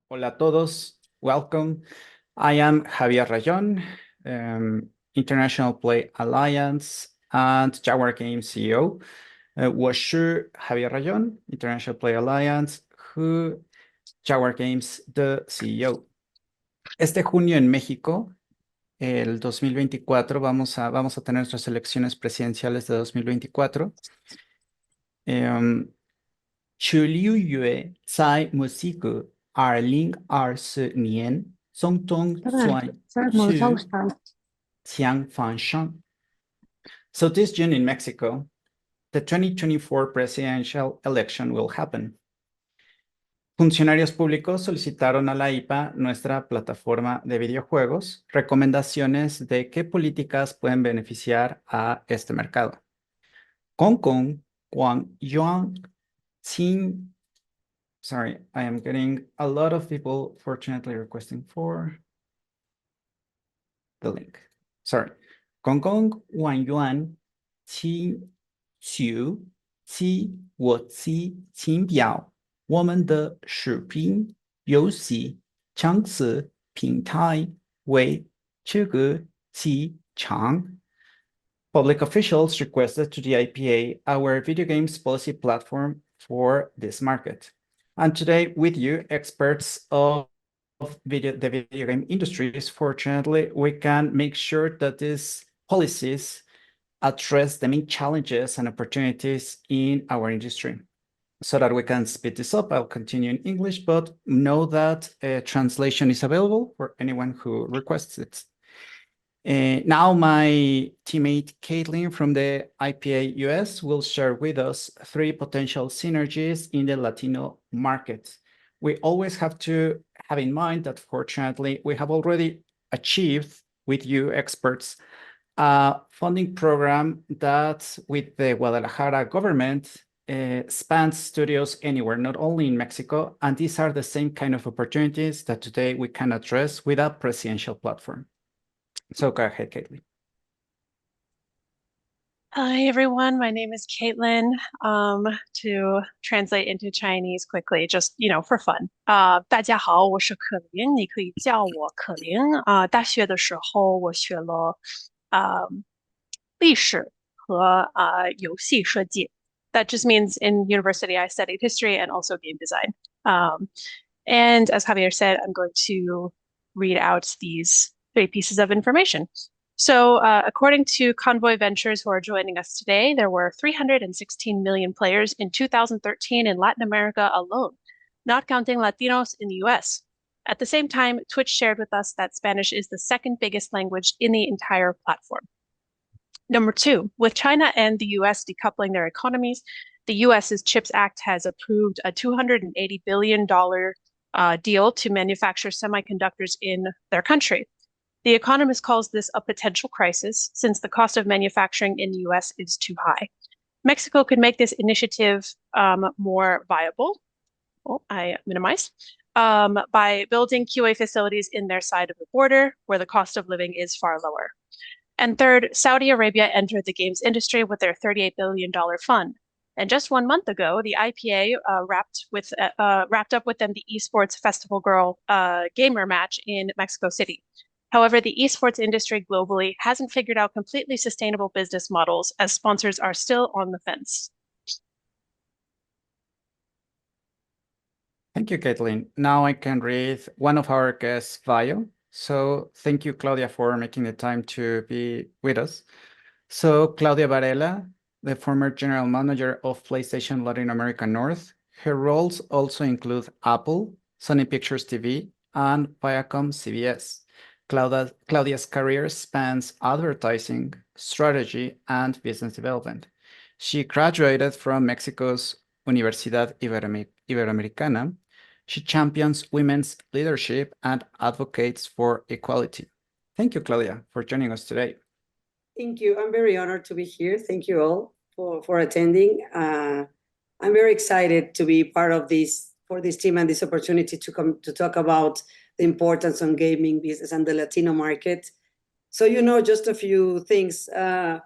Hola a todos, welcome. I am Javier Rayon, International Play Alliance and Jaguar Games CEO. 我是 Javier Rayon, International Play Alliance 和 Jaguar Games 的 CEO. Este junio en México, el 2024, vamos a tener nuestras elecciones presidenciales de 2024. 去6月在墨西哥2024年总统选举将发生。So this June in Mexico, the 2024 presidential election will happen. Funcionarios públicos solicitaron a la IPA, nuestra plataforma de videojuegos, recomendaciones de qué políticas pueden beneficiar a este mercado. Hong Kong, Guang Yuan, Xin. Sorry, I am getting a lot of people fortunately requesting for the link. Sorry. Gong Gong, Wang Yuan, Qi Xiu, Qi Wo Qi, Qin Biao, 我们的视频游戏场次平台为这个市场。Public officials requested to the IPA our video games policy platform for this market. And today with you, experts of the video game industries, fortunately, we can make sure that these policies address the main challenges and opportunities in our industry. So that we can speed this up, I'll continue in English, but know that translation is available for anyone who requests it. Now my teammate Caitlin from the IPA US will share with us 3 potential synergies in the Latino market. We always have to have in mind that fortunately we have already achieved with you experts a funding program that with the Guadalajara government spans studios anywhere, not only in Mexico, and these are the same kind of opportunities that today we can address with a presidential platform. So go ahead, Caitlin. Hi, everyone. My name is Caitlin. To translate into Chinese quickly, just, for fun. 大家好，我是可琳，你可以叫我可琳。大学的时候我学了历史和游戏设计. That just means in university I studied history and also game design. And as Javier said, I'm going to read out these 3 pieces of information. So according to Convoy Ventures, who are joining us today, there were 316 million players in 2013 in Latin America alone, not counting Latinos in the US. At the same time, Twitch shared with us that Spanish is the 2nd biggest language in the entire platform. Number 2, with China and the US decoupling their economies, the US's CHIPS Act has approved a $280 billion deal to manufacture semiconductors in their country. The Economist calls this a potential crisis since the cost of manufacturing in the US is too high. Mexico could make this initiative more viable. I minimize. By building QA facilities in their side of the border where the cost of living is far lower. And third, Saudi Arabia entered the games industry with their $38 billion fund. And just 1 month ago, the IPA wrapped up with them the Esports Festival Girl gamer match in Mexico City. However, the esports industry globally hasn't figured out completely sustainable business models as sponsors are still on the fence. Thank you, Caitlin. Now I can read one of our guests' bio. So thank you, Claudia, for making the time to be with us. So Claudia Varela, the former general manager of PlayStation Latin America North. Her roles also include Apple, Sony Pictures TV, and Viacom CBS. Claudia's career spans advertising, strategy, and business development. She graduated from Mexico's Universidad Iberoamericana. She champions women's leadership and advocates for equality. Thank you, Claudia, for joining us today. Thank you. I'm very honored to be here. Thank you all for attending. I'm very excited to be part of this team and this opportunity to come to talk about the importance on gaming business and the Latino market. So, just a few things. The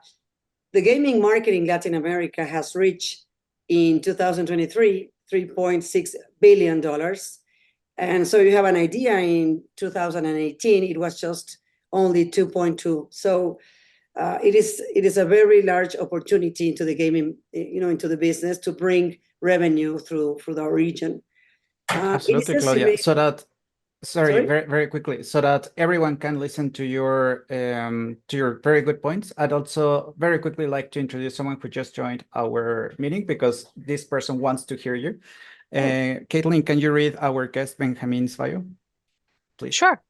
gaming market in Latin America has reached in 2023, $3.6 billion. And so you have an idea, in 2018, it was just only 2.2. So it is a very large opportunity into the gaming, into the business to bring revenue through our region. Absolutely, Claudia. Sorry, very, very quickly, so that everyone can listen to your very good points. I'd also very quickly like to introduce someone who just joined our meeting, because this person wants to hear you. Caitlin, can you read our guest Benjamin's bio, please? Sure.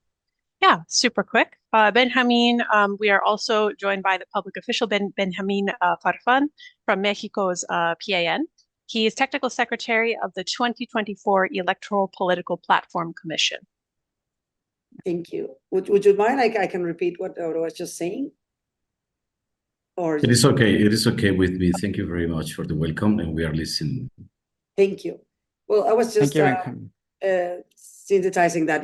Yeah, super quick. Benjamin, we are also joined by the public official Benjamin Farfan from Mexico's PAN. He is technical secretary of the 2024 Electoral Political Platform Commission. Thank you. Would you mind? I can repeat what I was just saying. Or it is okay. It is okay with me. Thank you very much for the welcome, and we are listening. Thank you. Well, I was just synthesizing that,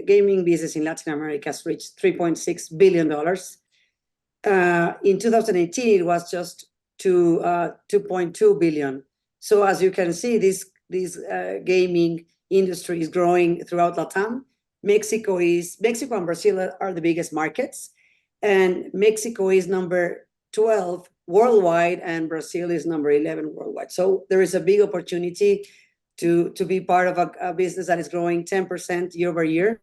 gaming business in Latin America has reached $3.6 billion. In 2018, it was just 2.2 billion. So as you can see, this gaming industry is growing throughout Latam. Mexico and Brazil are the biggest markets, and Mexico is number 12 worldwide, and Brazil is number 11 worldwide. So there is a big opportunity to be part of a business that is growing 10% year over year.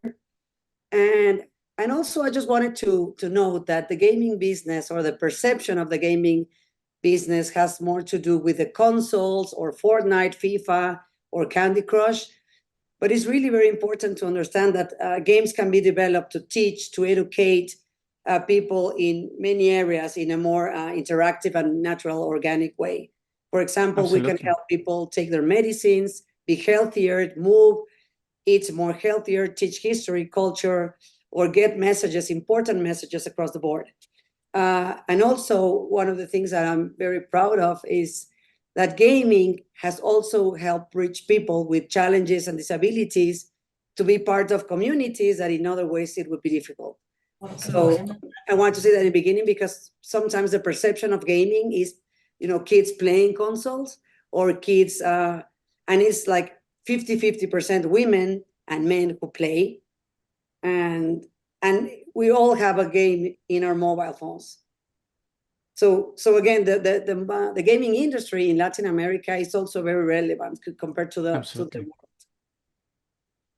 And also, I just wanted to note that the gaming business, or the perception of the gaming business, has more to do with the consoles, or Fortnite, FIFA, or Candy Crush. But it's really very important to understand that games can be developed to teach, to educate people in many areas in a more interactive and natural, organic way. For example, Absolutely. We can help people take their medicines, be healthier, move, eat more healthier, teach history, culture, or get messages, important messages across the board. And also, one of the things that I'm very proud of is that gaming has also helped reach people with challenges and disabilities to be part of communities that in other ways it would be difficult. So I want to say that in the beginning, because sometimes the perception of gaming is, kids playing consoles, or kids, and it's like 50% women and men who play. And we all have a game in our mobile phones. So again, the gaming industry in Latin America is also very relevant compared to the world.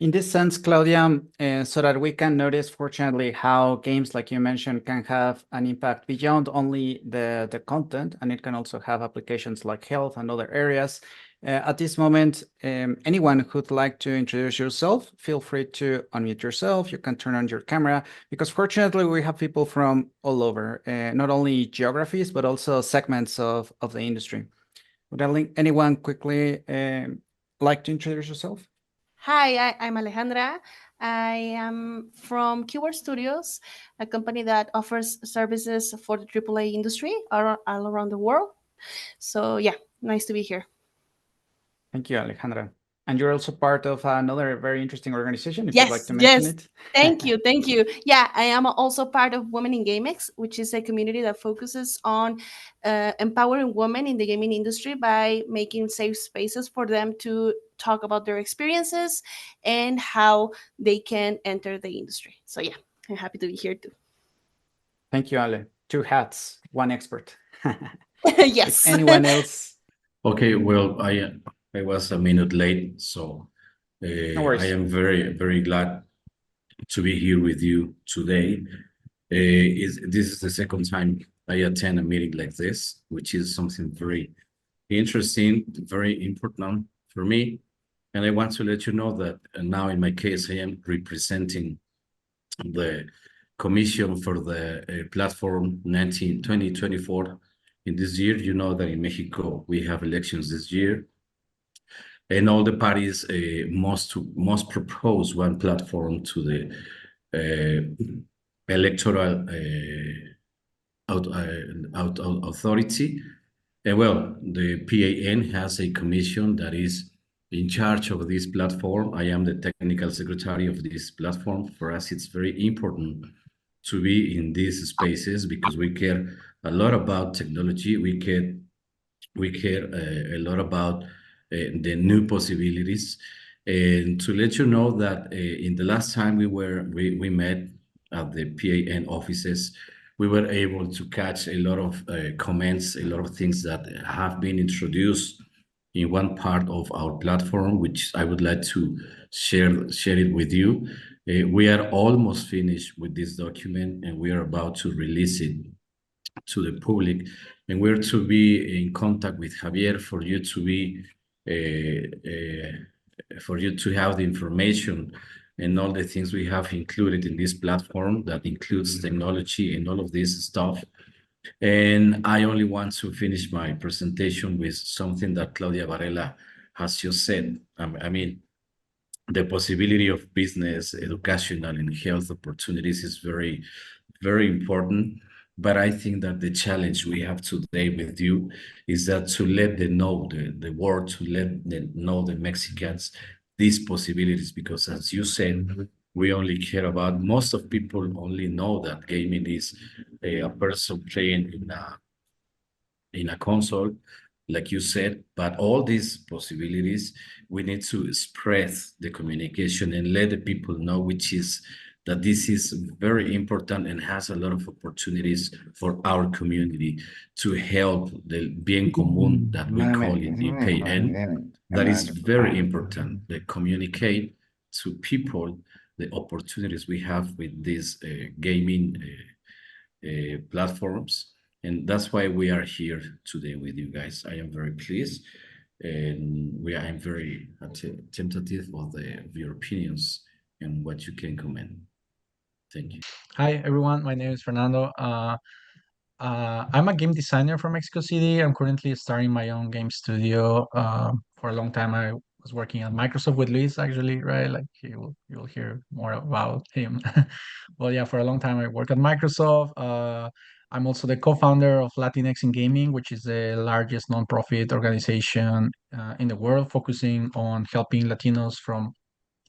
In this sense, Claudia, so that we can notice, fortunately, how games, like you mentioned, can have an impact beyond only the content, and it can also have applications like health and other areas. At this moment, anyone who'd like to introduce yourself, feel free to unmute yourself. You can turn on your camera, because fortunately we have people from all over, not only geographies, but also segments of the industry. Would anyone quickly like to introduce yourself? Hi, I'm Alejandra. I am from Keyword Studios, a company that offers services for the AAA industry all around the world. So yeah, nice to be here. Thank you, Alejandra. And you're also part of another very interesting organization, if you'd like to mention it. Thank you. Yeah, I am also part of Women in GameX, which is a community that focuses on empowering women in the gaming industry by making safe spaces for them to talk about their experiences and how they can enter the industry. So yeah, I'm happy to be here too. Thank you, Ale. 2 hats, 1 expert. Yes. If anyone else? Okay, well, I was a minute late, so No worries. I am very, very glad to be here with you today. This is the second time I attend a meeting like this, which is something very interesting, very important for me. And I want to let you know that now, in my case, I am representing the Commission for the Platform 2024 in this year. You know that in Mexico we have elections this year, and all the parties must propose one platform to the electoral authority. And well, the PAN has a commission that is in charge of this platform. I am the technical secretary of this platform. For us, it's very important to be in these spaces because we care a lot about technology. We care a lot about the new possibilities. And to let you know that in the last time we met at the PAN offices, we were able to catch a lot of comments, a lot of things that have been introduced in one part of our platform, which I would like to share it with you. We are almost finished with this document, and we are about to release it to the public, and we're to be in contact with Javier for you to be for you to have the information and all the things we have included in this platform that includes technology and all of this stuff. And I only want to finish my presentation with something that Claudia Varela has just said. I mean, the possibility of business, educational, and health opportunities is very, very important. But I think that the challenge we have today with you is that to let them know the world, to let them know the Mexicans these possibilities, because as you said, we only care about, most of people only know that gaming is a person playing in a console, like you said, but all these possibilities, we need to spread the communication and let the people know, which is that this is very important and has a lot of opportunities for our community to help the bien común that we call it in PAN. That is very important. They communicate to people the opportunities we have with these gaming platforms. And that's why we are here today with you guys. I am very pleased, and I am very tentative of your opinions and what you can comment. Thank you. Hi, everyone. My name is Fernando. I'm a game designer from Mexico City. I'm currently starting my own game studio. For a long time, I was working at Microsoft with Luis, actually, right? Like you'll hear more about him. Well, yeah, for a long time, I worked at Microsoft. I'm also the co-founder of Latinx in Gaming, which is the largest nonprofit organization in the world, focusing on helping Latinos from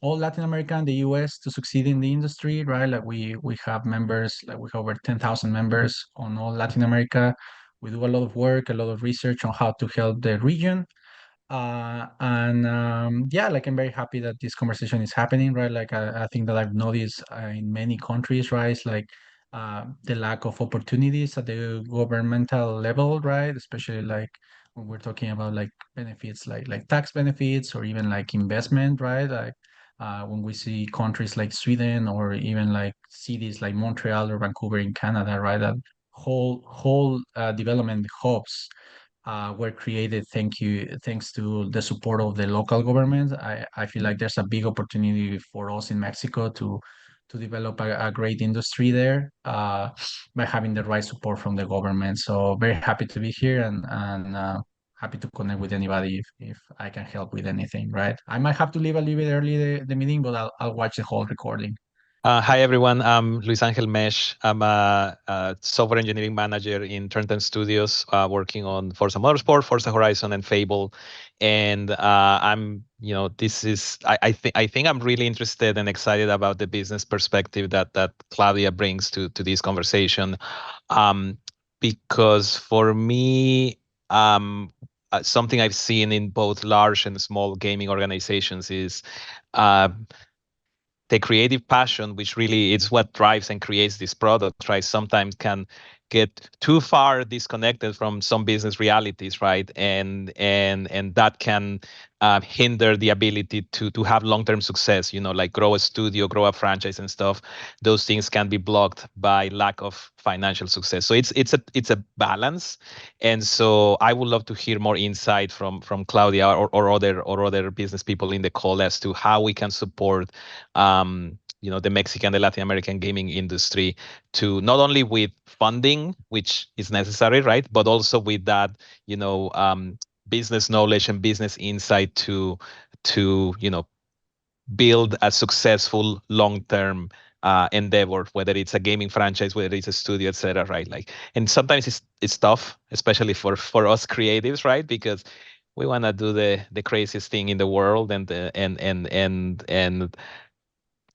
all Latin America and the US to succeed in the industry, right? Like we have members, like we have over 10,000 members on all Latin America. We do a lot of work, a lot of research on how to help the region. Yeah, like I'm very happy that this conversation is happening, right? Like I think that I've noticed in many countries, right? It's like the lack of opportunities at the governmental level, right? Especially like when we're talking about like benefits, like tax benefits or even like investment, right? Like when we see countries like Sweden or even like cities like Montreal or Vancouver in Canada, right? That whole development hubs were created thanks to the support of the local government. I feel like there's a big opportunity for us in Mexico to develop a great industry there by having the right support from the government. So very happy to be here and happy to connect with anybody if I can help with anything, right? I might have to leave a little bit early the meeting, but I'll watch the whole recording. Hi, everyone. I'm Luis Angel Mesh. I'm a software engineering manager in Turn10 Studios, working on Forza Motorsport, Forza Horizon, and Fable. And I think I'm really interested and excited about the business perspective that Claudia brings to this conversation. Because for me, something I've seen in both large and small gaming organizations is the creative passion, which really is what drives and creates this product, right? Sometimes can get too far disconnected from some business realities, right? And that can hinder the ability to have long-term success, like grow a studio, grow a franchise and stuff. Those things can be blocked by lack of financial success. So it's a balance. And so I would love to hear more insight from Claudia or other business people in the call as to how we can support the Mexican, the Latin American gaming industry to not only with funding, which is necessary, right, but also with that, business knowledge and business insight to build a successful long-term endeavor, whether it's a gaming franchise, whether it's a studio, etc. Right? Like, and sometimes it's tough, especially for us creatives, right? Because we want to do the craziest thing in the world, and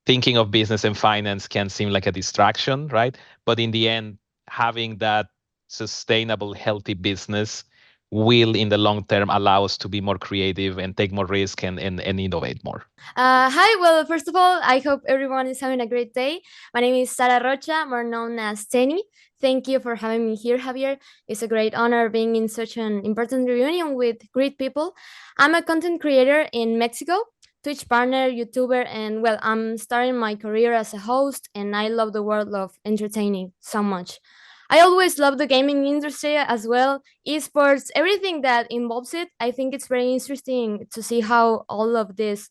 thinking of business and finance can seem like a distraction, right? But in the end, having that sustainable, healthy business will in the long term allow us to be more creative and take more risk and innovate more. Hi, well, first of all, I hope everyone is having a great day. My name is Sara Rocha, more known as Tenny. Thank you for having me here, Javier. It's a great honor being in such an important reunion with great people. I'm a content creator in Mexico, Twitch partner, YouTuber, and well, I'm starting my career as a host, and I love the world of entertaining so much. I always love the gaming industry as well, esports, everything that involves it. I think it's very interesting to see how all of this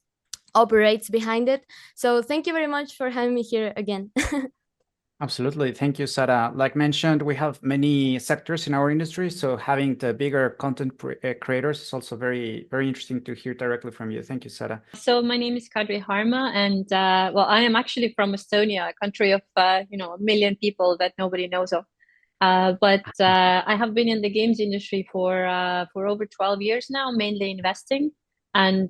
operates behind it. So thank you very much for having me here again. Absolutely. Thank you, Sara. Like mentioned, we have many sectors in our industry, so having the bigger content creators is also very, very interesting to hear directly from you. Thank you, Sara. So my name is Kadri Harma, and well, I am actually from Estonia, a country of a million people that nobody knows of. But I have been in the games industry for over 12 years now, mainly investing and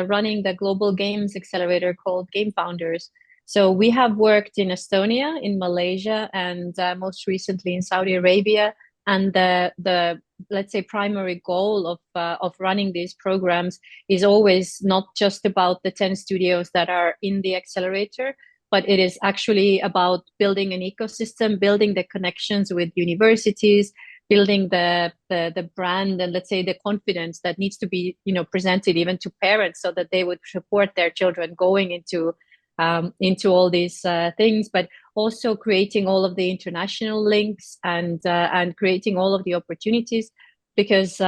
running the global games accelerator called Game Founders. So we have worked in Estonia, in Malaysia, and most recently in Saudi Arabia. And the let's say primary goal of running these programs is always not just about the 10 studios that are in the accelerator, but it is actually about building an ecosystem, building the connections with universities, building the brand, and let's say the confidence that needs to be presented even to parents so that they would support their children going into all these things, but also creating all of the international links and creating all of the opportunities. Because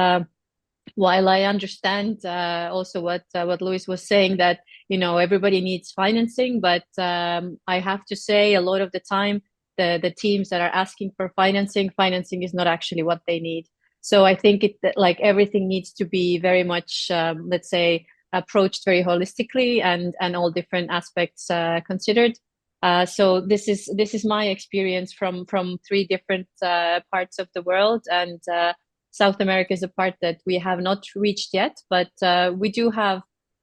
while I understand also what Luis was saying, that everybody needs financing, but I have to say a lot of the time the teams that are asking for financing is not actually what they need. So I think like everything needs to be very much let's say approached very holistically and all different aspects considered. So this is my experience from 3 different parts of the world, and South America is a part that we have not reached yet, but we do have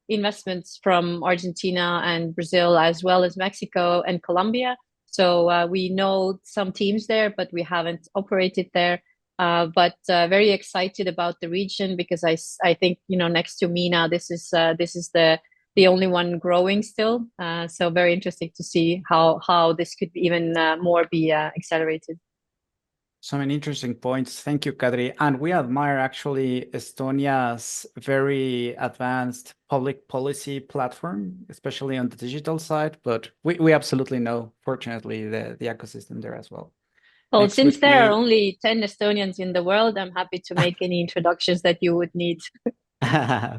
investments from Argentina and Brazil, as well as Mexico and Colombia. So we know some teams there, but we haven't operated there. But very excited about the region, because I think next to MENA, this is the only one growing still. So very interesting to see how this could even more be accelerated. So many interesting points. Thank you, Kadri. And we admire actually Estonia's very advanced public policy platform, especially on the digital side. But we absolutely know, fortunately, the ecosystem there as well. Well, Next since would there are be- only 10 Estonians in the world, I'm happy to make any introductions that you would need.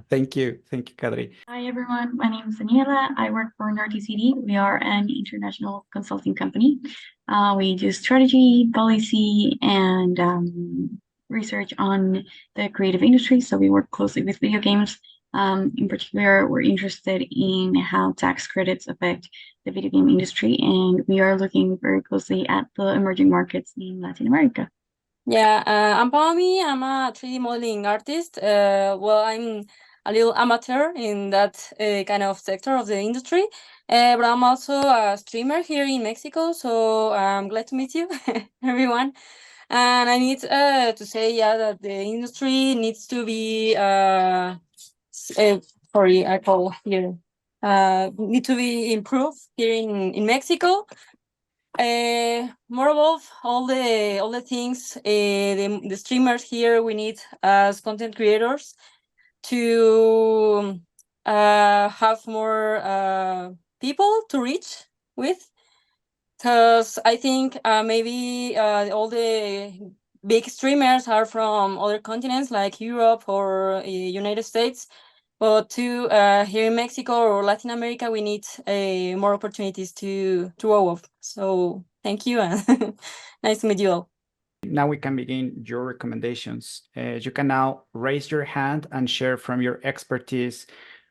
Thank you. Thank you, Kadri. Hi, everyone. My name is Daniela. I work for NRTCD. We are an international consulting company. We do strategy, policy, and research on the creative industry. So we work closely with video games. In particular, we're interested in how tax credits affect the video game industry, and we are looking very closely at the emerging markets in Latin America. Yeah, I'm Palmi. I'm a 3D modeling artist. Well, I'm a little amateur in that kind of sector of the industry, but I'm also a streamer here in Mexico. So I'm glad to meet you, everyone. And I need to say, that the industry needs to be sorry, I call here. Need to be improved here in Mexico. More above all the things, the streamers here, we need as content creators to have more people to reach with, because I think maybe all the big streamers are from other continents like Europe or United States. But here in Mexico or Latin America, we need more opportunities to grow up. So thank you, and nice to meet you all. Now we can begin your recommendations. You can now raise your hand and share from your expertise,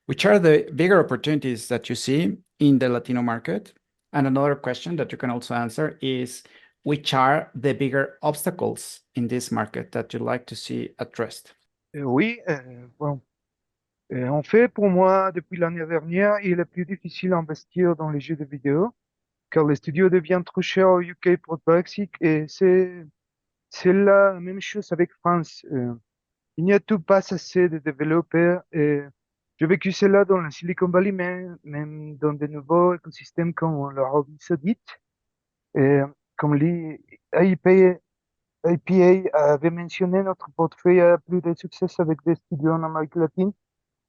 which are the bigger opportunities that you see in the Latino market. And another question that you can also answer is, which are the bigger obstacles in this market that you'd like to see addressed? Oui, bon. En fait, pour moi, depuis l'année dernière, il est plus difficile d'investir dans les jeux de vidéo, car les studios deviennent trop chers au UK pour le Brexit, et c'est la même chose avec France. Il n'y a tout pas assez de développeurs et j'ai vécu cela dans la Silicon Valley, même dans de nouveaux écosystèmes comme l'Arabie Saoudite. Et comme l'IPA avait mentionné, notre portefeuille a plus de succès avec des studios en Amérique latine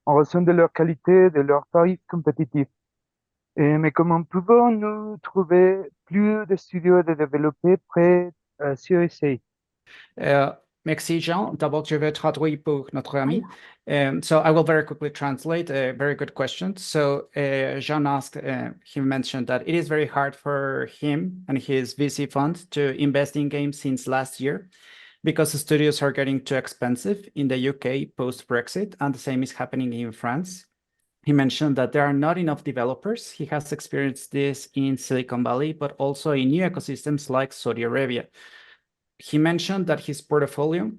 en raison de leur qualité et de leurs tarifs compétitifs. Mais comment pouvons-nous trouver plus de studios de développeurs près à CESA? Merci Jean. D'abord, je vais traduire pour notre ami. So I will very quickly translate. A very good question. So Jean asked, he mentioned that it is very hard for him and his VC fund to invest in games since last year because the studios are getting too expensive in the UK post-Brexit, and the same is happening in France. He mentioned that there are not enough developers. He has experienced this in Silicon Valley, but also in new ecosystems like Saudi Arabia. He mentioned that his portfolio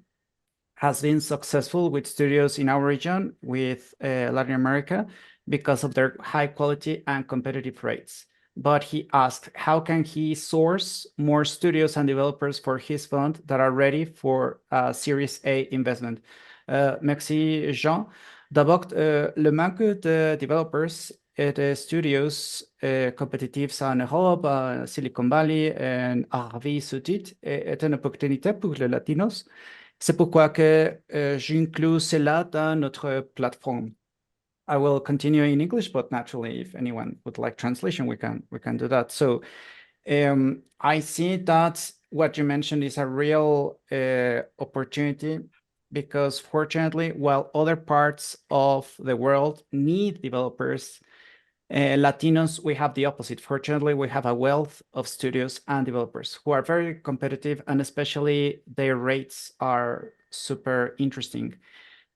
has been successful with studios in our region, with Latin America, because of their high quality and competitive rates. But he asked, how can he source more studios and developers for his fund that are ready for Series A investment? Merci, Jean. D'abord, le manque de developers et de studios compétitifs en Europe, Silicon Valley et Arabie Saoudite est une opportunité pour les Latinos. C'est pourquoi que j'inclus cela dans notre plateforme. I will continue in English, but naturally, if anyone would like translation, we can do that. So I see that what you mentioned is a real opportunity, because fortunately, while other parts of the world need developers, Latinos, we have the opposite. Fortunately, we have a wealth of studios and developers who are very competitive, and especially their rates are super interesting.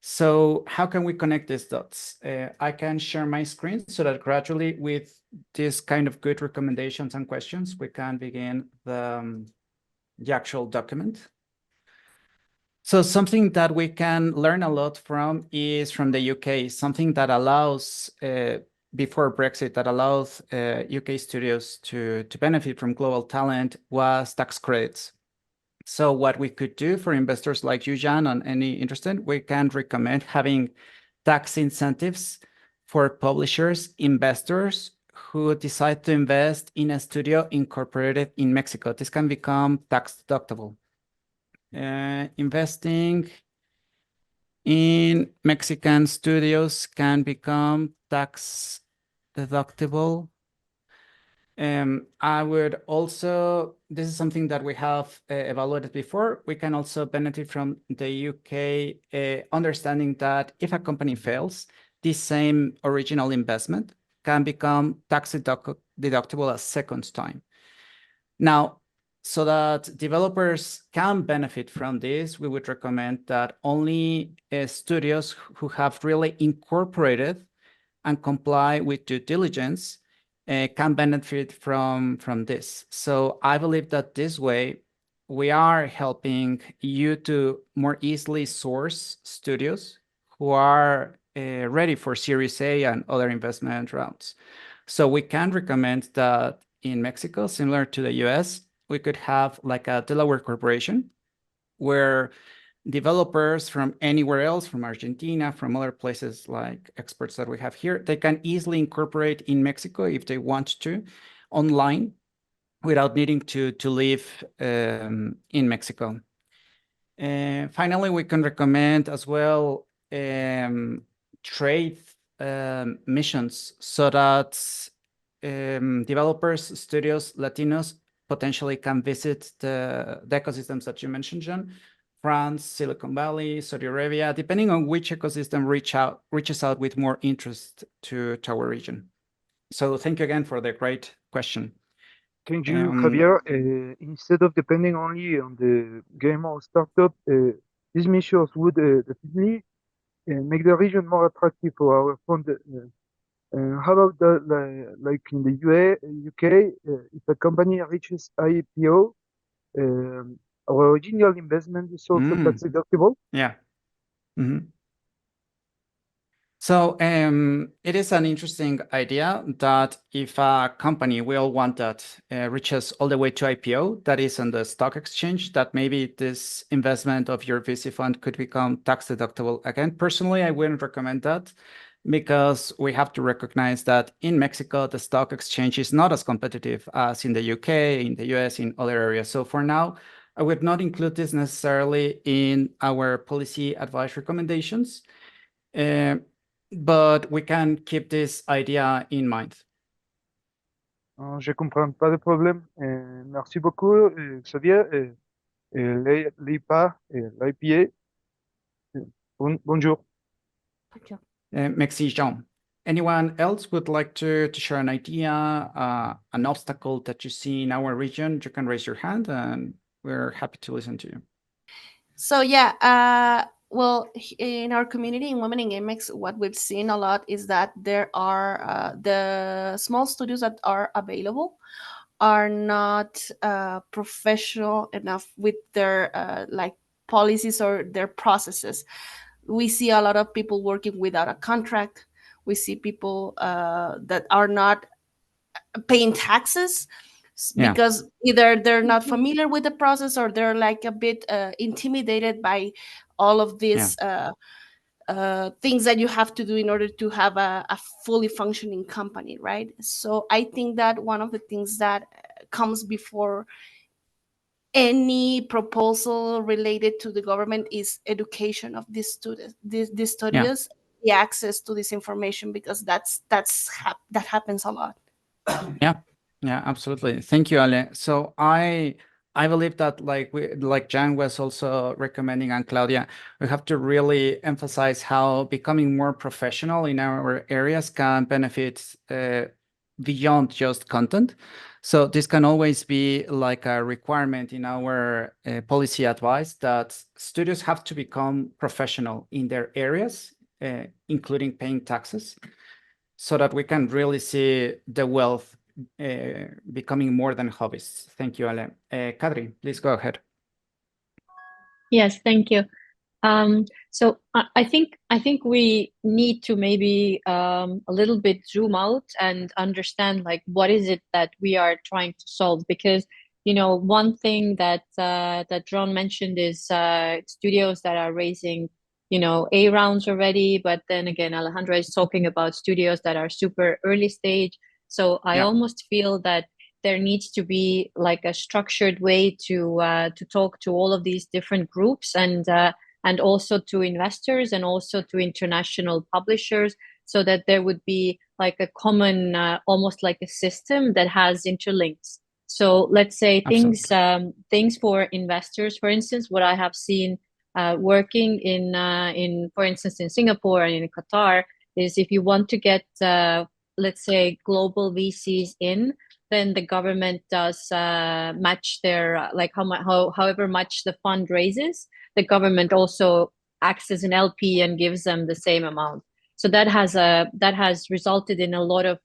So how can we connect these dots? I can share my screen so that gradually, with this kind of good recommendations and questions, we can begin the actual document. So something that we can learn a lot from is from the UK, something that allows, before Brexit, that allows UK studios to benefit from global talent was tax credits. So what we could do for investors like you, Jan, and any interested, we can recommend having tax incentives for publishers, investors who decide to invest in a studio incorporated in Mexico. This can become tax deductible. Investing in Mexican studios can become tax deductible. I would also, this is something that we have evaluated before. We can also benefit from the UK understanding that if a company fails, this same original investment can become tax deductible a second time. Now, so that developers can benefit from this, we would recommend that only studios who have really incorporated and comply with due diligence can benefit from this. So I believe that this way we are helping you to more easily source studios who are ready for Series A and other investment rounds. So we can recommend that in Mexico, similar to the US, we could have like a Delaware corporation where developers from anywhere else, from Argentina, from other places like experts that we have here, they can easily incorporate in Mexico if they want to online without needing to live in Mexico. Finally, we can recommend as well trade missions so that developers, studios, Latinos potentially can visit the ecosystems that you mentioned, John. France, Silicon Valley, Saudi Arabia, depending on which ecosystem reaches out with more interest to our region. So thank you again for the great question. Thank you, Javier. Instead of depending only on the game or startup, these measures would definitely make the region more attractive for our fund. How about like in the UK, if a company reaches IPO, our original investment is also tax deductible? Yeah. Mm-hmm. So it is an interesting idea that if a company will want that reaches all the way to IPO, that is on the stock exchange, that maybe this investment of your VC fund could become tax deductible again. Personally, I wouldn't recommend that because we have to recognize that in Mexico, the stock exchange is not as competitive as in the UK, in the US, in other areas. So for now, I would not include this necessarily in our policy advice recommendations. But we can keep this idea in mind. Je comprends, pas de problème. Merci beaucoup, Xavier. l'IPA, l'IPA. Bonjour. Merci, Jean. Anyone else would like to share an idea, an obstacle that you see in our region? You can raise your hand and we're happy to listen to you. So yeah, well, in our community in Women in GameX, what we've seen a lot is that there are the small studios that are available are not professional enough with their like policies or their processes. We see a lot of people working without a contract. We see people that are not paying taxes because either they're not familiar with the process or they're like a bit intimidated by all of these things that you have to do in order to have a fully functioning company, right? So I think that one of the things that comes before any proposal related to the government is education of these students, these studios, the access to this information, because that happens a lot. Yeah, absolutely. Thank you, Ale. So I believe that like Jan was also recommending, and Claudia, we have to really emphasize how becoming more professional in our areas can benefit beyond just content. So this can always be like a requirement in our policy advice that studios have to become professional in their areas, including paying taxes, so that we can really see the wealth becoming more than hobbies. Thank you, Ale. Kadri, please go ahead. Yes, thank you. So I think we need to maybe a little bit zoom out and understand like what is it that we are trying to solve, because one thing that that John mentioned is studios that are raising A rounds already, but then again Alejandra is talking about studios that are super early stage. So I almost feel that there needs to be like a structured way to talk to all of these different groups and also to investors and also to international publishers, so that there would be like a common, almost like a system that has interlinks. So let's say things for investors, for instance, what I have seen working in for instance in Singapore and in Qatar is if you want to get let's say global VCs in, then the government does match their like however much the fund raises, the government also acts as an LP and gives them the same amount. So that has resulted in a lot of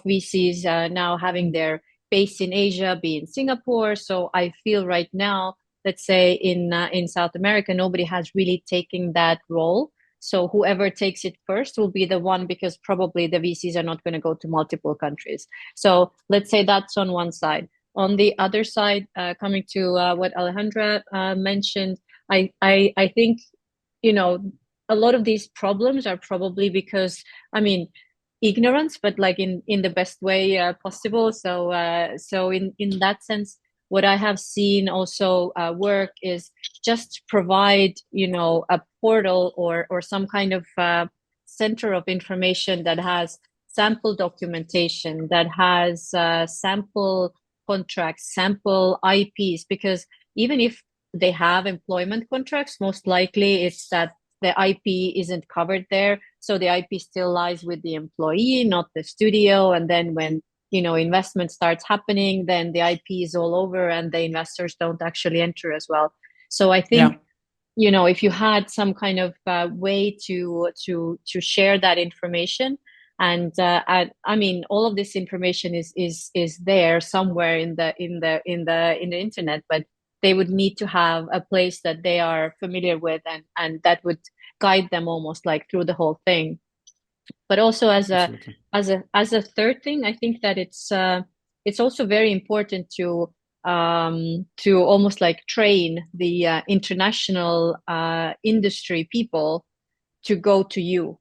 VCs now having their base in Asia, be in Singapore. So I feel right now, let's say in South America, nobody has really taken that role. So whoever takes it first will be the one, because probably the VCs are not going to go to multiple countries. So let's say that's on one side. On the other side, coming to what Alejandra mentioned, I think, a lot of these problems are probably because, ignorance, but like in the best way possible. So in that sense, what I have seen also work is just provide, a portal or some kind of center of information that has sample documentation, that has sample contracts, sample IPs, because even if they have employment contracts, most likely it's that the IP isn't covered there. So the IP still lies with the employee, not the studio. And then when investment starts happening, then the IP is all over and the investors don't actually enter as well. So I think, if you had some kind of way to share that information, and all of this information is there somewhere in the internet, but they would need to have a place that they are familiar with, and that would guide them almost like through the whole thing. But also as a third thing, I think that it's also very important to almost like train the international industry people to go to you.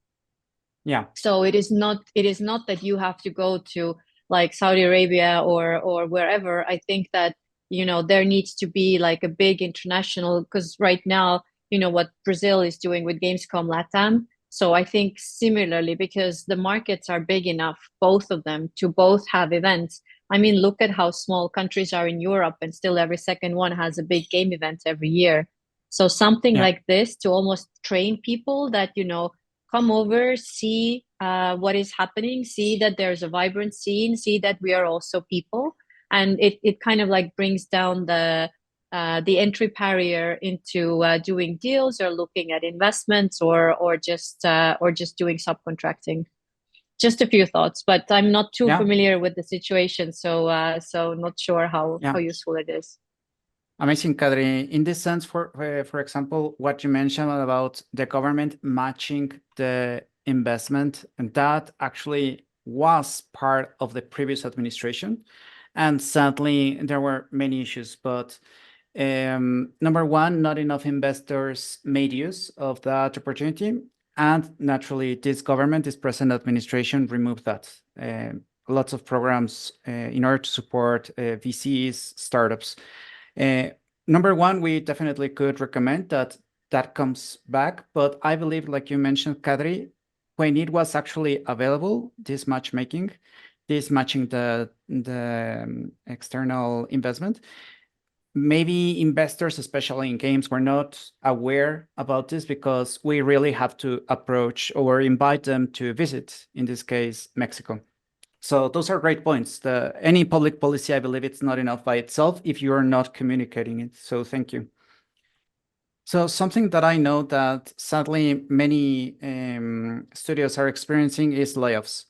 Yeah. So it is not that you have to go to like Saudi Arabia or wherever. I think that, you know, there needs to be like a big international, because right now, you know, what Brazil is doing with Gamescom Latam. So I think similarly, because the markets are big enough, both of them, to both have events. I mean, look at how small countries are in Europe, and still every second one has a big game event every year. So something like this to almost train people that, you know, come over, see what is happening, see that there's a vibrant scene, see that we are also people. And it kind of like brings down the entry barrier into doing deals or looking at investments or just doing subcontracting. Just a few thoughts, but I'm not too familiar with the situation, so not sure how useful it is. Amazing, Kadri. In this sense, for example, what you mentioned about the government matching the investment, and that actually was part of the previous administration. And sadly, there were many issues, but number one, not enough investors made use of that opportunity. And naturally, this government, this present administration removed that. Lots of programs in order to support VCs, startups. Number one, we definitely could recommend that comes back, but I believe, like you mentioned, Kadri, when it was actually available, this matching the external investment, maybe investors, especially in games, were not aware about this because we really have to approach or invite them to visit, in this case, Mexico. So those are great points. Any public policy, I believe it's not enough by itself if you are not communicating it. So thank you. So something that I know that sadly many studios are experiencing is layoffs.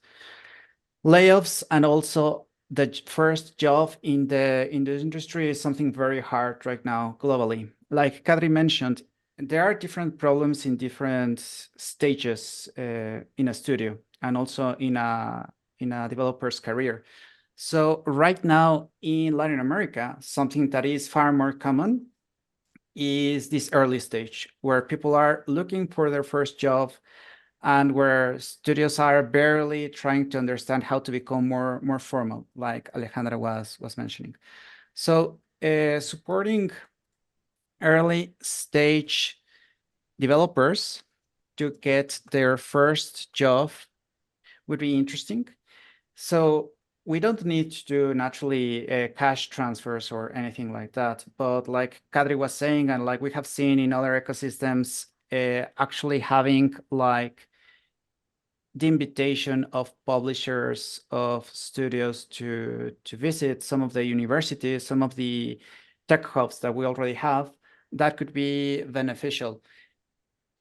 Layoffs, and also the first job in the industry is something very hard right now globally. Like Kadri mentioned, there are different problems in different stages in a studio and also in a developer's career. So right now in Latin America, something that is far more common is this early stage where people are looking for their first job and where studios are barely trying to understand how to become more formal, like Alejandra was mentioning. So supporting early stage developers to get their first job would be interesting. So we don't need to do naturally cash transfers or anything like that. But like Kadri was saying, and like we have seen in other ecosystems, actually having like the invitation of publishers, of studios to visit some of the universities, some of the tech hubs that we already have, that could be beneficial.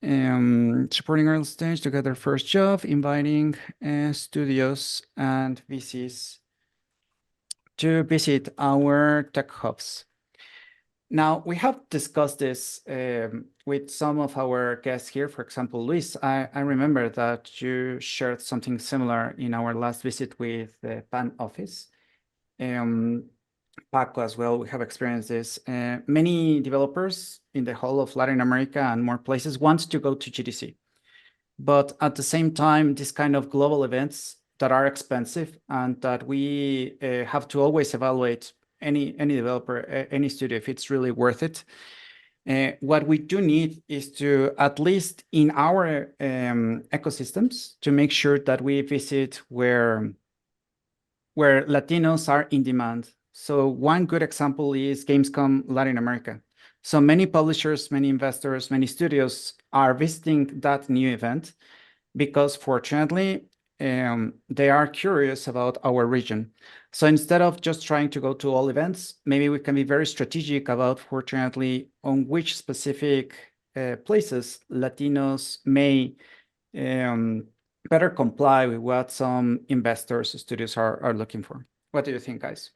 Supporting early stage to get their first job, inviting studios and VCs to visit our tech hubs. Now, we have discussed this with some of our guests here. For example, Luis, I remember that you shared something similar in our last visit with the PAN office. Paco as well, we have experienced this. Many developers in the whole of Latin America and more places want to go to GDC. But at the same time, this kind of global events that are expensive and that we have to always evaluate any developer, any studio, if it's really worth it. What we do need is to, at least in our ecosystems, to make sure that we visit where Latinos are in demand. So one good example is Gamescom Latin America. So many publishers, many investors, many studios are visiting that new event because fortunately, they are curious about our region. So instead of just trying to go to all events, maybe we can be very strategic about, fortunately, on which specific places Latinos may better comply with what some investors, studios are looking for. What do you think, guys?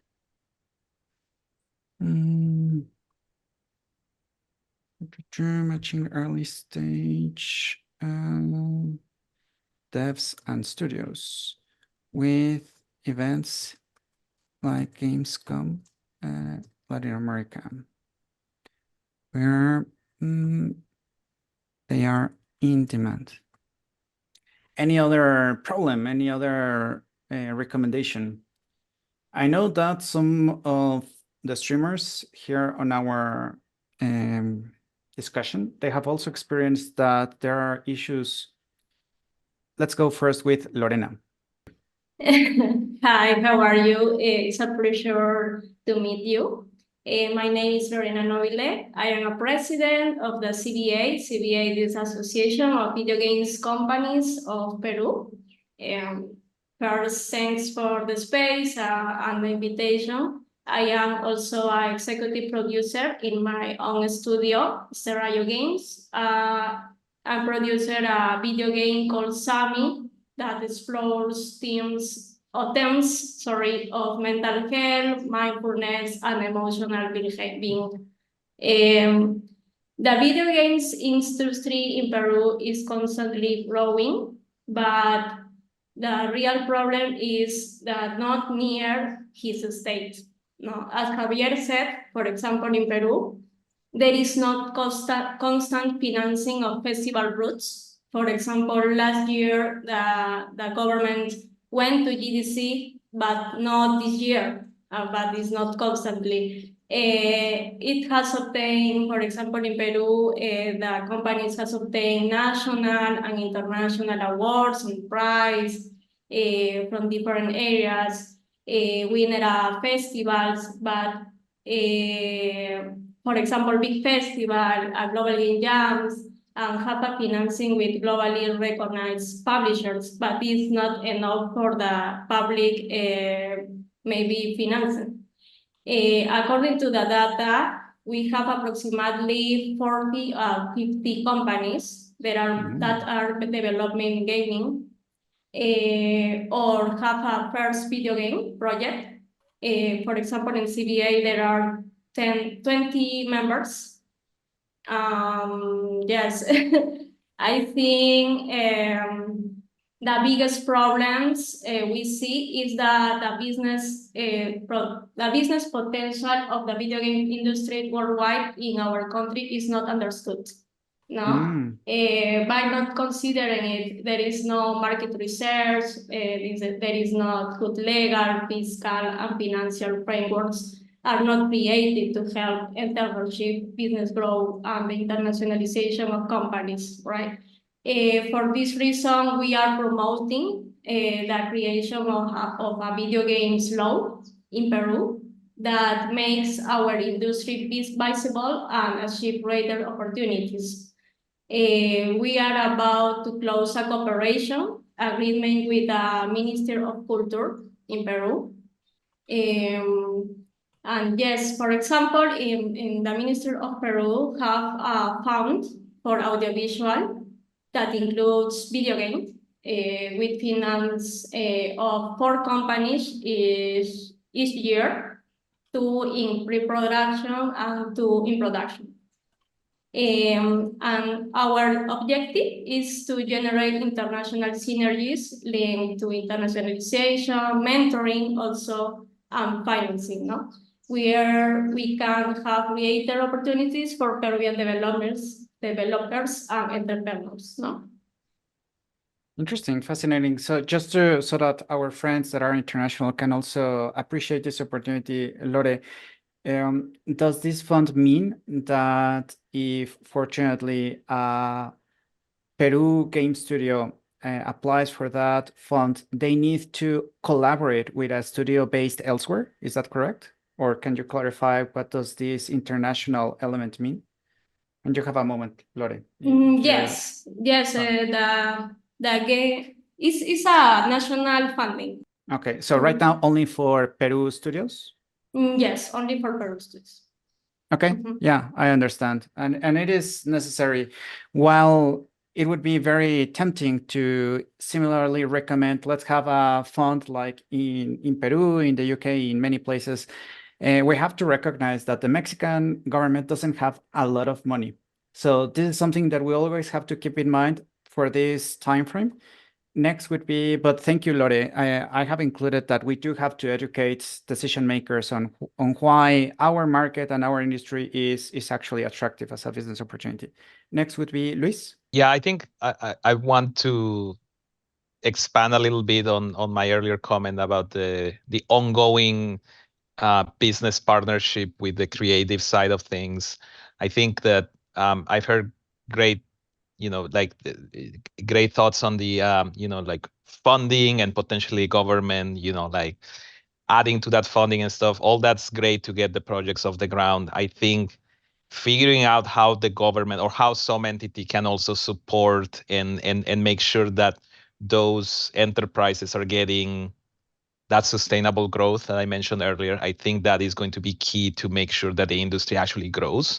Matching early stage devs and studios with events like Gamescom, Latin America, where they are in demand. Any other problem? Any other recommendation? I know that some of the streamers here on our discussion, they have also experienced that there are issues. Let's go first with Lorena. Hi, how are you? It's a pleasure to meet you. My name is Lorena Nobile. I am a president of the CBA. CBA is Association of Video Games Companies of Peru. First, thanks for the space and the invitation. I am also an executive producer in my own studio, Serayo Games. I producer a video game called Sami that explores themes of mental health, mindfulness, and emotional being. The video games industry in Peru is constantly growing, but the real problem is that not near his state. No, as Javier said, for example, in Peru, there is not constant financing of festival routes. For example, last year, the government went to GDC, but not this year, but it's not constantly. It has obtained, for example, in Peru, the companies has obtained national and international awards and prize from different areas, winner festivals, but for example, big festival, global game jams, and have a financing with globally recognized publishers, but it's not enough for the public maybe financing. According to the data, we have approximately 40, 50 companies that are developing gaming or have a first video game project. For example, in CBA, there are 20 members. Yes, I think the biggest problems we see is that the business potential of the video game industry worldwide in our country is not understood. No, by not considering it, there is no market research, there is not good legal, fiscal, and financial frameworks are not created to help entrepreneurship, business growth, and the internationalization of companies, right? For this reason, we are promoting the creation of a video games law in Peru that makes our industry visible and achieve greater opportunities. We are about to close a cooperation agreement with the Minister of Culture in Peru. And yes, for example, in the Minister of Peru have a fund for audiovisual that includes video games with finance of 4 companies each year, 2 in pre-production and 2 in production. And our objective is to generate international synergies linked to internationalization, mentoring, also financing, no? Where we can have greater opportunities for Peruvian developers and entrepreneurs, no? Interesting, fascinating. So just so that our friends that are international can also appreciate this opportunity, Lore, does this fund mean that if fortunately Peru Game Studio applies for that fund, they need to collaborate with a studio based elsewhere? Is that correct? Or can you clarify what does this international element mean? And you have a moment, Lore. Yes, the game is a national funding. Okay, so right now only for Peru studios? Yes, only for Peru studios. Okay, yeah, I understand. And it is necessary. While it would be very tempting to similarly recommend, let's have a fund like in Peru, in the UK, in many places, we have to recognize that the Mexican government doesn't have a lot of money. So this is something that we always have to keep in mind for this time frame. Next would be, but thank you, Lore. I have included that we do have to educate decision makers on why our market and our industry is actually attractive as a business opportunity. Next would be Luis. Yeah, I think I want to expand a little bit on my earlier comment about the ongoing business partnership with the creative side of things. I think that I've heard great, like great thoughts on the, like funding and potentially government, like adding to that funding and stuff. All that's great to get the projects off the ground. I think figuring out how the government or how some entity can also support and make sure that those enterprises are getting that sustainable growth that I mentioned earlier. I think that is going to be key to make sure that the industry actually grows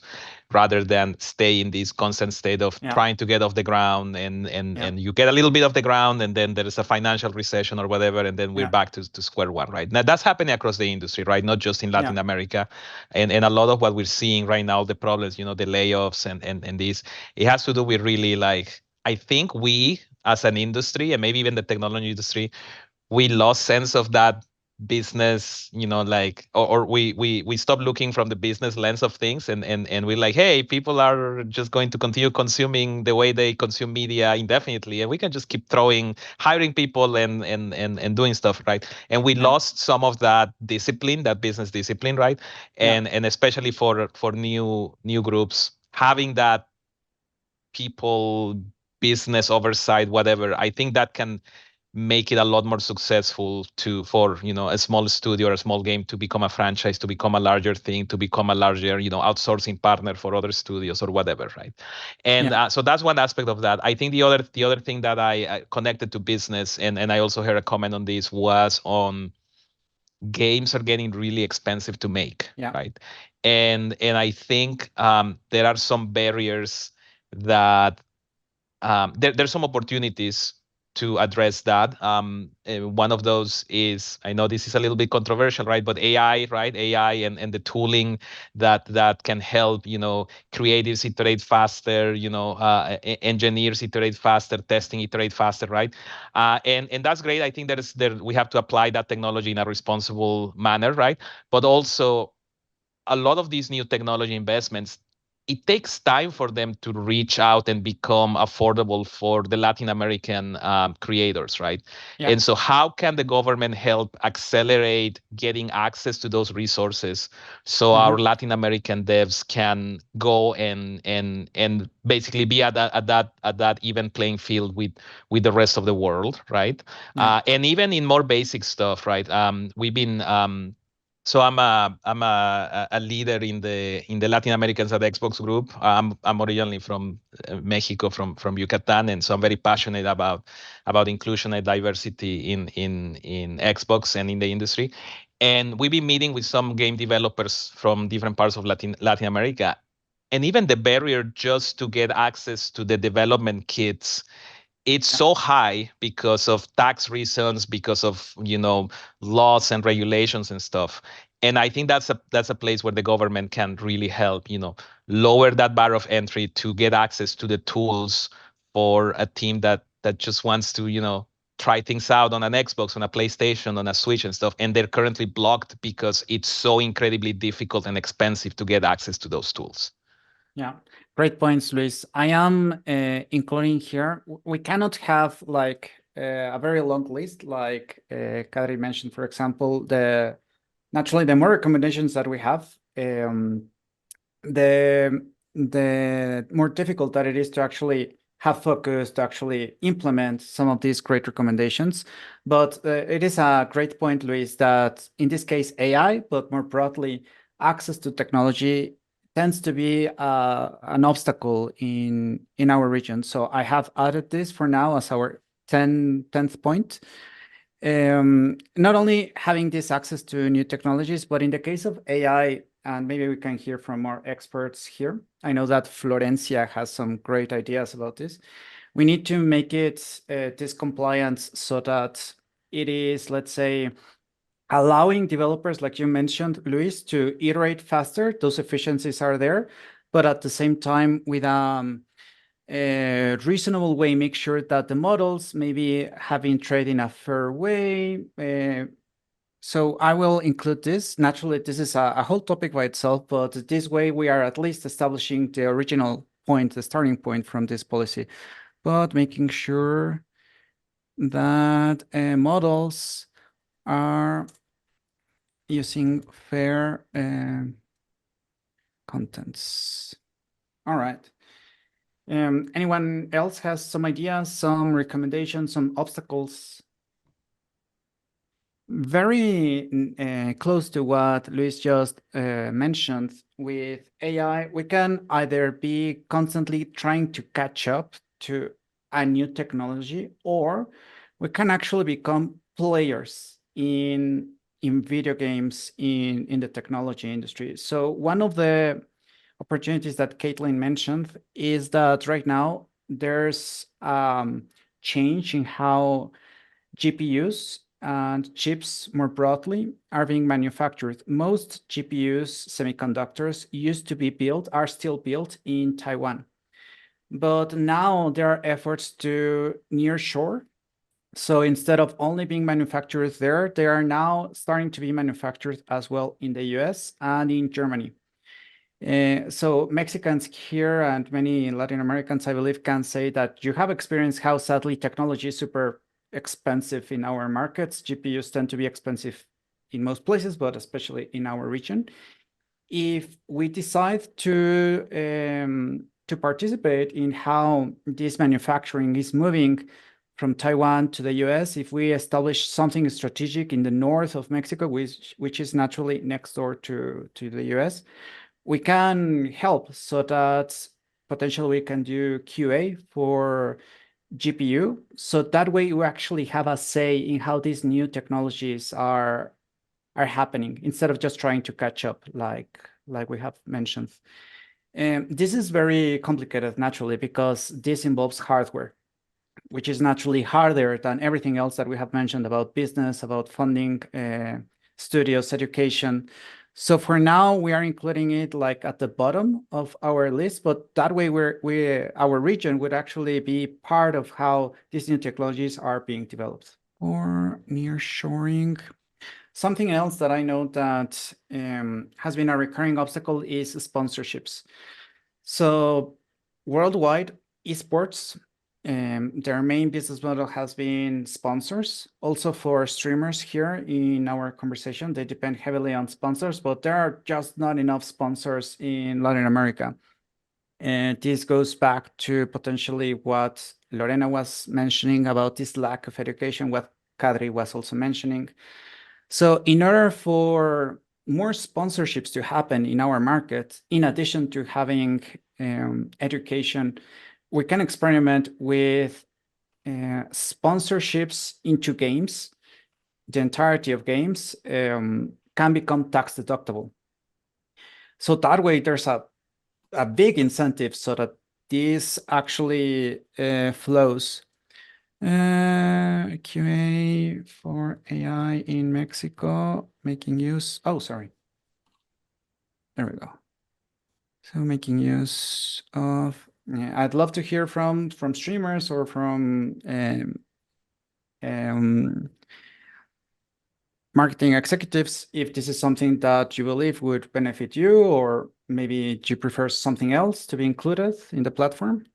rather than stay in this constant state of trying to get off the ground and you get a little bit off the ground and then there is a financial recession or whatever and then we're back to square one, right? Now that's happening across the industry, right? Not just in Latin America. And a lot of what we're seeing right now, the problems, the layoffs and this, it has to do with really like, I think we as an industry and maybe even the technology industry, we lost sense of that business, like, or we stopped looking from the business lens of things and we're like, hey, people are just going to continue consuming the way they consume media indefinitely and we can just keep hiring people and doing stuff, right? And we lost some of that discipline, that business discipline, right? And especially for new groups, having that people business oversight, whatever, I think that can make it a lot more successful for a small studio or a small game to become a franchise, to become a larger thing, to become a larger outsourcing partner for other studios or whatever, right? And so that's one aspect of that. I think the other thing that I connected to business and I also heard a comment on this was on games are getting really expensive to make, right? And I think there are some barriers that there's some opportunities to address that. One of those is, I know this is a little bit controversial, right? But AI, right? AI and the tooling that can help, creatives iterate faster, engineers iterate faster, testing iterate faster, right? And that's great. I think we have to apply that technology in a responsible manner, right? But also a lot of these new technology investments, it takes time for them to reach out and become affordable for the Latin American creators, right? And so how can the government help accelerate getting access to those resources so our Latin American devs can go and basically be at that even playing field with the rest of the world, right? And even in more basic stuff, right? We've been so I'm a leader in the Latin Americans at Xbox group. I'm originally from Mexico, from Yucatan, and so I'm very passionate about inclusion and diversity in Xbox and in the industry. And we've been meeting with some game developers from different parts of Latin America, and even the barrier just to get access to the development kits, it's so high because of tax reasons, because of laws and regulations and stuff. And I think that's a place where the government can really help, lower that bar of entry to get access to the tools for a team that just wants to try things out on an Xbox, on a PlayStation, on a Switch and stuff. And they're currently blocked because it's so incredibly difficult and expensive to get access to those tools. Yeah, great points, Luis. I am including here, we cannot have like a very long list, like Kadri mentioned, for example, naturally the more recommendations that we have, the more difficult that it is to actually have focus, to actually implement some of these great recommendations. But it is a great point, Luis, that in this case, AI, but more broadly, access to technology tends to be an obstacle in our region. So I have added this for now as our 10th point. Not only having this access to new technologies, but in the case of AI, and maybe we can hear from more experts here. I know that Florencia has some great ideas about this. We need to make it this compliance so that it is, let's say, allowing developers, like you mentioned, Luis, to iterate faster. Those efficiencies are there. but at the same time with a reasonable way, make sure that the models maybe have been trained in a fair way. So I will include this. Naturally, this is a whole topic by itself, but this way we are at least establishing the original point, the starting point from this policy, but making sure that models are using fair contents. All right. Anyone else has some ideas, some recommendations, some obstacles? Very close to what Luis just mentioned. With AI, we can either be constantly trying to catch up to a new technology, or we can actually become players in video games in the technology industry. So one of the opportunities that Caitlin mentioned is that right now there's change in how GPUs and chips more broadly are being manufactured. Most GPUs, semiconductors, used to be built, are still built in Taiwan. But now there are efforts to nearshore. So instead of only being manufactured there, they are now starting to be manufactured as well in the US and in Germany. So Mexicans here and many Latin Americans, I believe, can say that you have experienced how sadly technology is super expensive in our markets. GPUs tend to be expensive in most places, but especially in our region. If we decide to participate in how this manufacturing is moving from Taiwan to the US, if we establish something strategic in the north of Mexico, which is naturally next door to the US, we can help so that potentially we can do QA for GPU. So that way we actually have a say in how these new technologies are happening instead of just trying to catch up like we have mentioned. This is very complicated naturally because this involves hardware, which is naturally harder than everything else that we have mentioned about business, about funding, studios, education. So for now, we are including it like at the bottom of our list, but that way our region would actually be part of how these new technologies are being developed. Or nearshoring. Something else that I know that has been a recurring obstacle is sponsorships. So worldwide, esports, their main business model has been sponsors. Also for streamers here in our conversation, they depend heavily on sponsors, but there are just not enough sponsors in Latin America. And this goes back to potentially what Lorena was mentioning about this lack of education, what Kadri was also mentioning. So in order for more sponsorships to happen in our market, in addition to having education, we can experiment with sponsorships into games. The entirety of games can become tax deductible. So that way there's a big incentive so that this actually flows. QA for AI in Mexico, making use. Oh, sorry. There we go. So making use of. Yeah, I'd love to hear from streamers or from marketing executives if this is something that you believe would benefit you, or maybe you prefer something else to be included in the platform.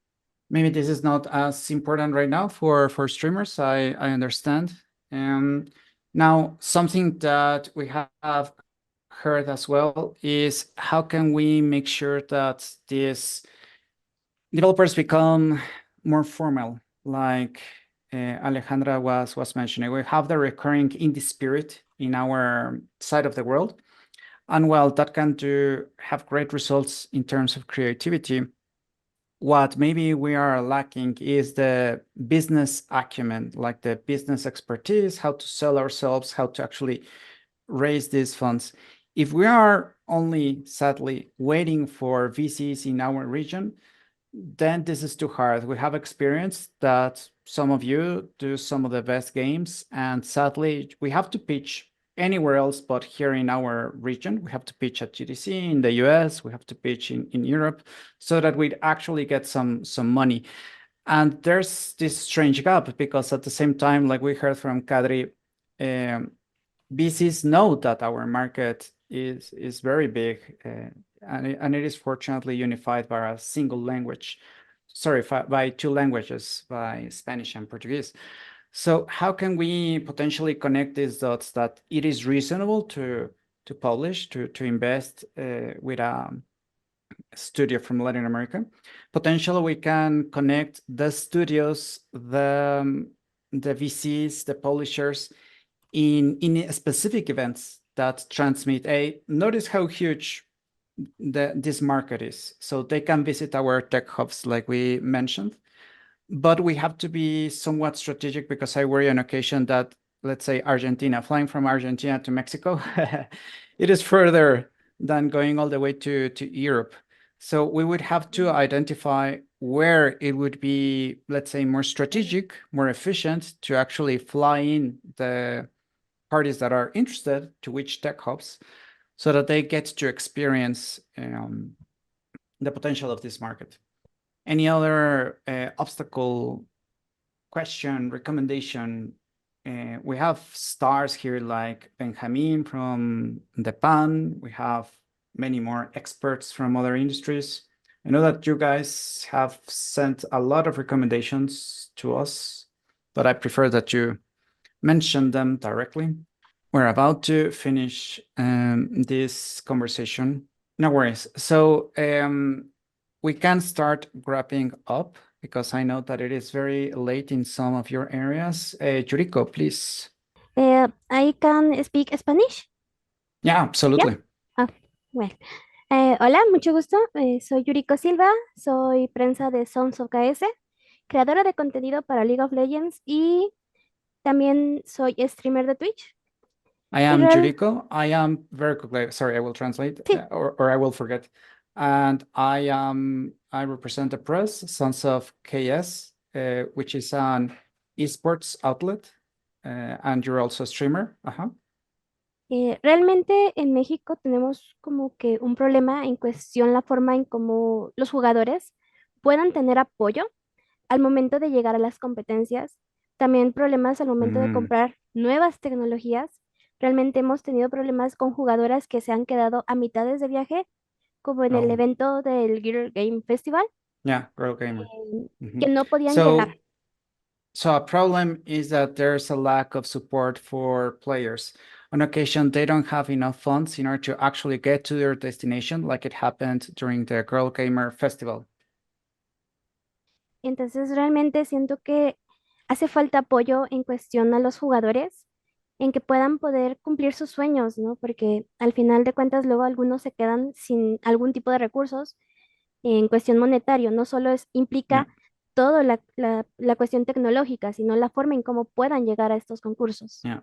Maybe this is not as important right now for streamers. I understand. Now, something that we have heard as well is how can we make sure that these developers become more formal, like Alejandra was mentioning. We have the recurring indie spirit in our side of the world. And while that can have great results in terms of creativity, what maybe we are lacking is the business acumen, like the business expertise, how to sell ourselves, how to actually raise these funds. If we are only sadly waiting for VCs in our region, then this is too hard. We have experienced that some of you do some of the best games, and sadly, we have to pitch anywhere else but here in our region. We have to pitch at GDC in the US, we have to pitch in Europe, so that we'd actually get some money. And there's this strange gap because at the same time, like we heard from Kadri, VCs know that our market is very big, and it is fortunately unified by a single language. Sorry, by two languages, by Spanish and Portuguese. So how can we potentially connect these dots that it is reasonable to publish, to invest with a studio from Latin America? Potentially we can connect the studios, the VCs, the publishers in specific events that transmit notice how huge this market is. So they can visit our tech hubs like we mentioned. But we have to be somewhat strategic because I worry on occasion that, let's say, Argentina, flying from Argentina to Mexico, it is further than going all the way to Europe. So we would have to identify where it would be, let's say, more strategic, more efficient to actually fly in the parties that are interested to which tech hubs so that they get to experience the potential of this market. Any other obstacle, question, recommendation? We have stars here like Benjamin from the PAN. We have many more experts from other industries. I know that you guys have sent a lot of recommendations to us, but I prefer that you mention them directly. We're about to finish this conversation. No worries. So we can start wrapping up because I know that it is very late in some of your areas. Yuriko, please. I can speak Spanish. Yeah, absolutely. Ah, well. Hola, mucho gusto. Soy Yuriko Silva, soy prensa de Sons of KS, creadora de contenido para League of Legends y también soy streamer de Twitch. I am Yuriko. I am very quickly, sorry, I will translate or I will forget. And I represent the press, Sons of KS, which is an esports outlet. And you're also a streamer. Realmente en México tenemos como que un problema en cuestión la forma en cómo los jugadores puedan tener apoyo al momento de llegar a las competencias. También problemas al momento de comprar nuevas tecnologías. Realmente hemos tenido problemas con jugadoras que se han quedado a mitades de viaje, como en el evento del Girl Game Festival. Yeah, Girl Gamer. Que no podían llegar. So a problem is that there's a lack of support for players. On occasion, they don't have enough funds in order to actually get to their destination, like it happened during the Girl Gamer Festival. Entonces realmente siento que hace falta apoyo en cuestión a los jugadores, en que puedan poder cumplir sus sueños, ¿no? Porque al final de cuentas luego algunos se quedan sin algún tipo de recursos en cuestión monetario. No solo implica toda la cuestión tecnológica, sino la forma en cómo puedan llegar a estos concursos. Yeah.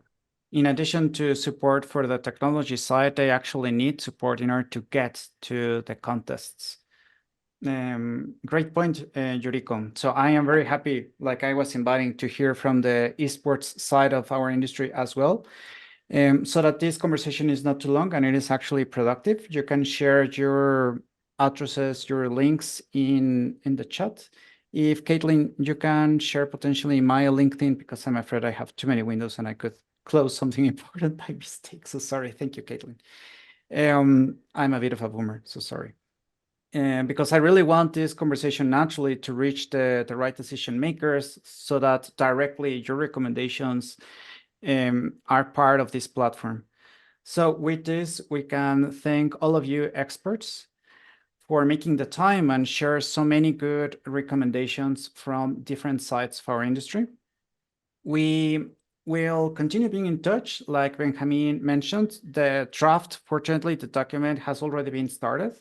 In addition to support for the technology side, they actually need support in order to get to the contests. Great point, Yuriko. So I am very happy, like I was inviting, to hear from the esports side of our industry as well, so that this conversation is not too long and it is actually productive. You can share your addresses, your links in the chat. If Caitlin, you can share potentially my LinkedIn, because I'm afraid I have too many windows and I could close something important by mistake. So sorry. Thank you, Caitlin. I'm a bit of a boomer, so sorry. Because I really want this conversation naturally to reach the right decision makers so that directly your recommendations are part of this platform. So with this, we can thank all of you experts for making the time and share so many good recommendations from different sides of our industry. We will continue being in touch. Like Benjamin mentioned, the draft, fortunately, the document has already been started.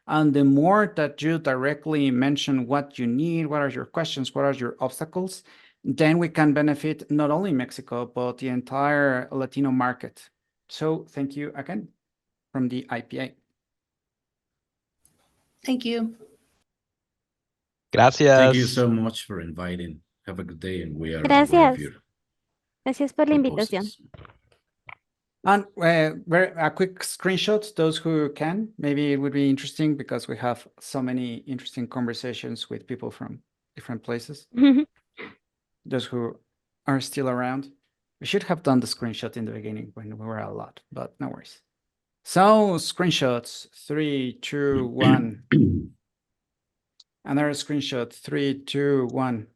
And the more that you directly mention what you need, what are your questions, what are your obstacles, then we can benefit not only Mexico, but the entire Latino market. So thank you again from the IPA. Thank you. Gracias. Thank you so much for inviting. Have a good day, and we are aware of Gracias. your Gracias por la proposals. invitación. And a quick screenshot, those who can, maybe it would be interesting because we have so many interesting conversations with people from different places. Those who are still around. We should have done the screenshot in the beginning when we were a lot, but no worries. So screenshots, 3, 2, 1. Another screenshot, 3, 2, 1.